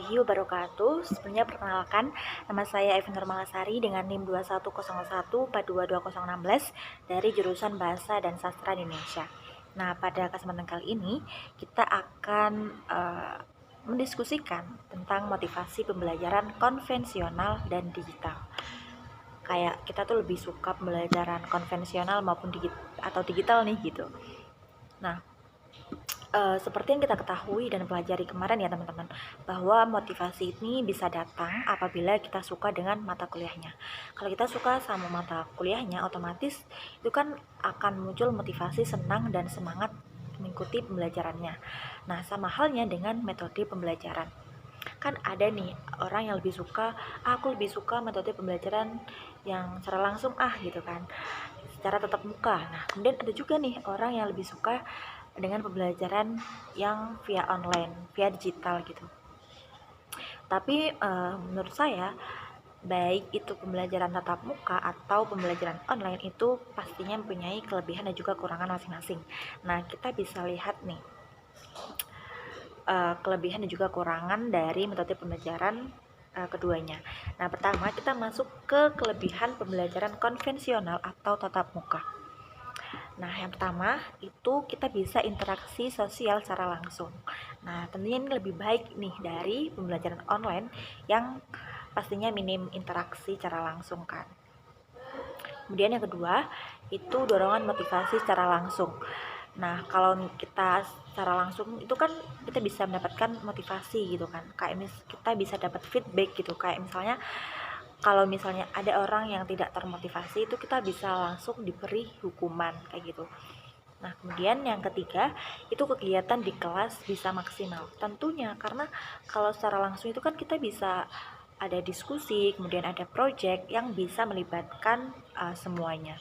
warahmatullahi wabarakatuh. Sebelumnya perkenalkan, nama saya Evin Nurmalasari dengan NIM 2101422016 dari jurusan Bahasa dan Sastra Indonesia. Nah, pada kesempatan kali ini kita akan mendiskusikan tentang motivasi pembelajaran konvensional dan digital. Kayak kita tuh lebih suka pembelajaran konvensional maupun digital nih gitu. Nah, seperti yang kita ketahui dan pelajari kemarin ya teman-teman, bahwa motivasi ini bisa datang apabila kita suka dengan mata kuliahnya. Kalau kita suka sama mata kuliahnya, otomatis itu kan akan muncul motivasi senang dan semangat mengikuti pembelajarannya. Nah, sama halnya dengan metode pembelajaran. Kan ada nih orang yang lebih suka, aku lebih suka metode pembelajaran yang secara langsung gitu kan, secara tatap muka. Nah, kemudian ada juga nih orang yang lebih suka dengan pembelajaran yang via online, via digital gitu. Tapi menurut saya, baik itu pembelajaran tatap muka atau pembelajaran online itu pastinya mempunyai kelebihan dan juga kekurangan masing-masing. Nah, kita bisa lihat nih kelebihan dan juga kekurangan dari metode pembelajaran keduanya. Nah, pertama kita masuk ke kelebihan pembelajaran konvensional atau tatap muka. Nah, yang pertama itu kita bisa interaksi sosial secara langsung. Nah, tentunya ini lebih baik nih dari pembelajaran online yang pastinya minim interaksi secara langsung kan. Kemudian yang kedua itu dorongan motivasi secara langsung. Nah, kalau kita secara langsung itu kan kita bisa mendapatkan motivasi gitu kan. Kayak kita bisa dapat feedback gitu. Kayak misalnya kalau misalnya ada orang yang tidak termotivasi itu kita bisa langsung diberi hukuman kayak gitu. Nah, kemudian yang ketiga itu kegiatan di kelas bisa maksimal. Tentunya karena kalau secara langsung itu kan kita bisa ada diskusi, kemudian ada project yang bisa melibatkan semuanya.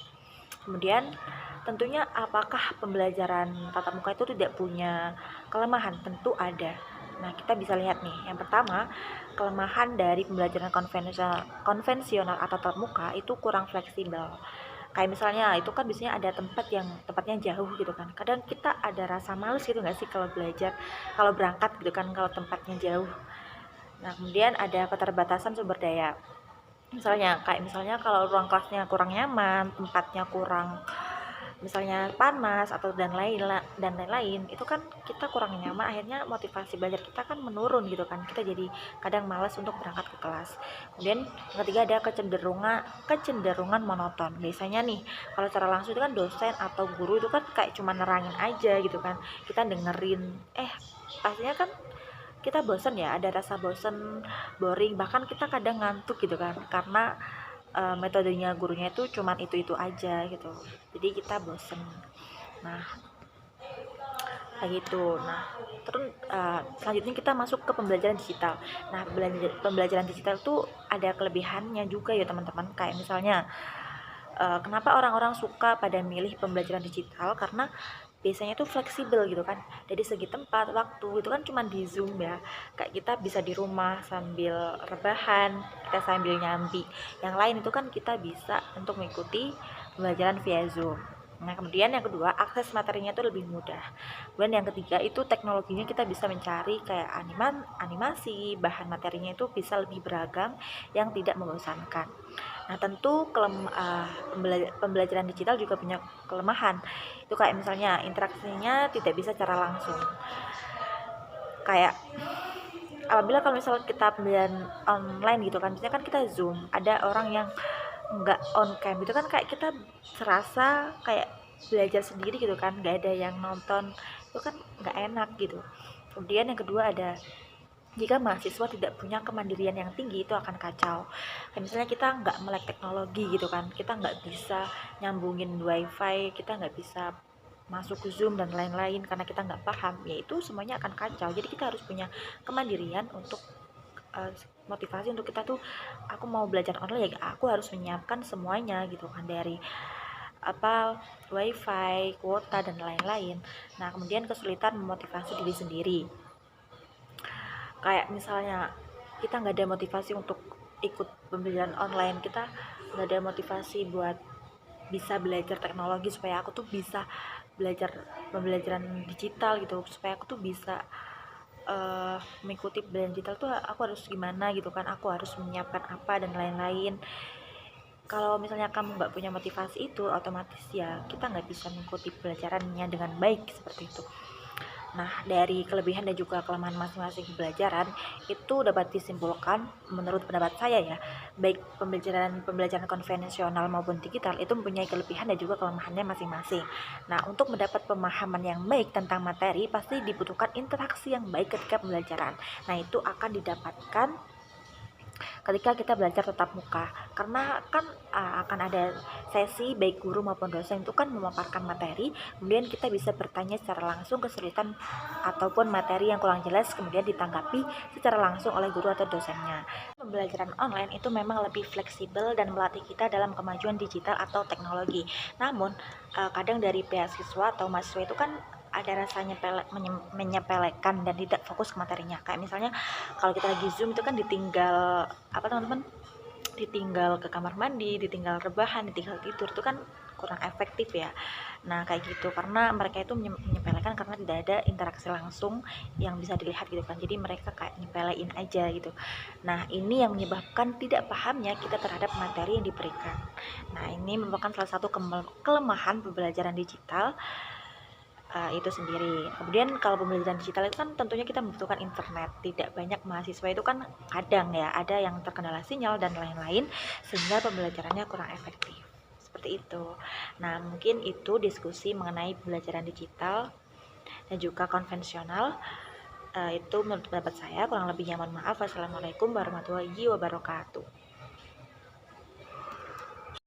Kemudian tentunya apakah pembelajaran tatap muka itu tidak punya kelemahan? Tentu ada. Nah, kita bisa lihat nih. Yang pertama, kelemahan dari pembelajaran konvensional atau tatap muka itu kurang fleksibel. Kayak misalnya itu kan biasanya ada tempatnya jauh gitu kan. Kadang kita ada rasa males gitu nggak sih kalau belajar, kalau berangkat gitu kan kalau tempatnya jauh. Nah, kemudian ada keterbatasan sumber daya. Misalnya kalau ruang kelasnya kurang nyaman, tempatnya kurang misalnya panas atau dan lain-lain, itu kan kita kurang nyaman, akhirnya motivasi belajar kita kan menurun gitu kan, kita jadi kadang malas untuk berangkat ke kelas. Kemudian yang ketiga ada kecenderungan monoton. Biasanya nih kalau secara langsung itu kan dosen atau guru itu kan kayak cuma nerangin aja gitu kan, kita dengerin pastinya kan kita bosen ya, ada rasa bosen, boring, bahkan kita kadang ngantuk gitu kan, karena metodenya gurunya itu cuman itu aja gitu, jadi kita bosen. Nah, kayak gitu. Nah, terus selanjutnya kita masuk ke pembelajaran digital. Nah, pembelajaran digital tuh ada kelebihannya juga ya teman-teman. Kayak misalnya kenapa orang-orang suka pada milih pembelajaran digital, karena biasanya itu fleksibel gitu kan, dari segi tempat, waktu itu kan cuma di Zoom ya, kayak kita bisa di rumah sambil rebahan, kita sambil nyambi. Yang lain itu kan kita bisa untuk mengikuti pembelajaran via Zoom. Nah, kemudian yang kedua, akses materinya itu lebih mudah. Kemudian yang ketiga itu teknologinya, kita bisa mencari kayak animasi, bahan materinya itu bisa lebih beragam yang tidak membosankan. Nah, tentu pembelajaran digital juga punya kelemahan. Itu kayak misalnya interaksinya tidak bisa secara langsung. Kayak apabila kalau misalnya kita pembelajaran online gitu kan, biasanya kan kita Zoom, ada orang yang nggak on cam itu kan kayak kita serasa kayak belajar sendiri gitu kan, nggak ada yang nonton, itu kan nggak enak gitu. Kemudian yang kedua ada, jika mahasiswa tidak punya kemandirian yang tinggi itu akan kacau. Kayak misalnya kita nggak melek teknologi gitu kan, kita nggak bisa nyambungin wifi, kita nggak bisa masuk ke Zoom dan lain-lain karena kita nggak paham, yaitu semuanya akan kacau. Jadi kita harus punya kemandirian untuk motivasi untuk kita tuh, aku mau belajar online ya aku harus menyiapkan semuanya gitu kan, dari wifi, kuota dan lain-lain. Nah, kemudian kesulitan memotivasi diri sendiri, kayak misalnya kita nggak ada motivasi untuk ikut pembelajaran online, kita nggak ada motivasi buat bisa belajar teknologi supaya aku tuh bisa belajar pembelajaran digital gitu, supaya aku tuh bisa mengikuti pembelajaran digital tuh aku harus gimana gitu kan, aku harus menyiapkan apa dan lain-lain. Kalau misalnya kamu nggak punya motivasi itu, otomatis ya kita nggak bisa mengikuti pelajarannya dengan baik seperti itu. Nah, dari kelebihan dan juga kelemahan masing-masing pembelajaran itu dapat disimpulkan menurut pendapat saya ya, baik pembelajaran konvensional maupun digital itu mempunyai kelebihan dan juga kelemahannya masing-masing. Nah, untuk mendapat pemahaman yang baik tentang materi pasti dibutuhkan interaksi yang baik ketika pembelajaran. Nah, itu akan didapatkan ketika kita belajar tatap muka, karena kan akan ada sesi baik guru maupun dosen itu kan memaparkan materi, kemudian kita bisa bertanya secara langsung kesulitan ataupun materi yang kurang jelas, kemudian ditanggapi secara langsung oleh guru atau dosennya. Pembelajaran online itu memang lebih fleksibel dan melatih kita dalam kemajuan digital atau teknologi. Namun kadang dari pihak siswa atau mahasiswa itu kan ada rasanya menyepelekan dan tidak fokus ke materinya. Kayak misalnya kalau kita lagi zoom itu kan ditinggal apa teman-teman, ditinggal ke kamar mandi, ditinggal rebahan, ditinggal tidur, itu kan kurang efektif ya. Nah kayak gitu, karena mereka itu menyepelekan karena tidak ada interaksi langsung yang bisa dilihat gitu kan, jadi mereka kayak nyepelein aja gitu. Nah ini yang menyebabkan tidak pahamnya kita terhadap materi yang diberikan. Nah ini merupakan salah satu kelemahan pembelajaran digital itu sendiri. Kemudian kalau pembelajaran digital itu kan tentunya kita membutuhkan internet. Tidak banyak mahasiswa itu kan kadang ya ada yang terkendala sinyal dan lain-lain sehingga pembelajarannya kurang efektif. Seperti itu. Nah, mungkin itu diskusi mengenai pembelajaran digital dan juga konvensional. Itu menurut pendapat saya, kurang lebihnya mohon maaf. Wassalamualaikum warahmatullahi wabarakatuh.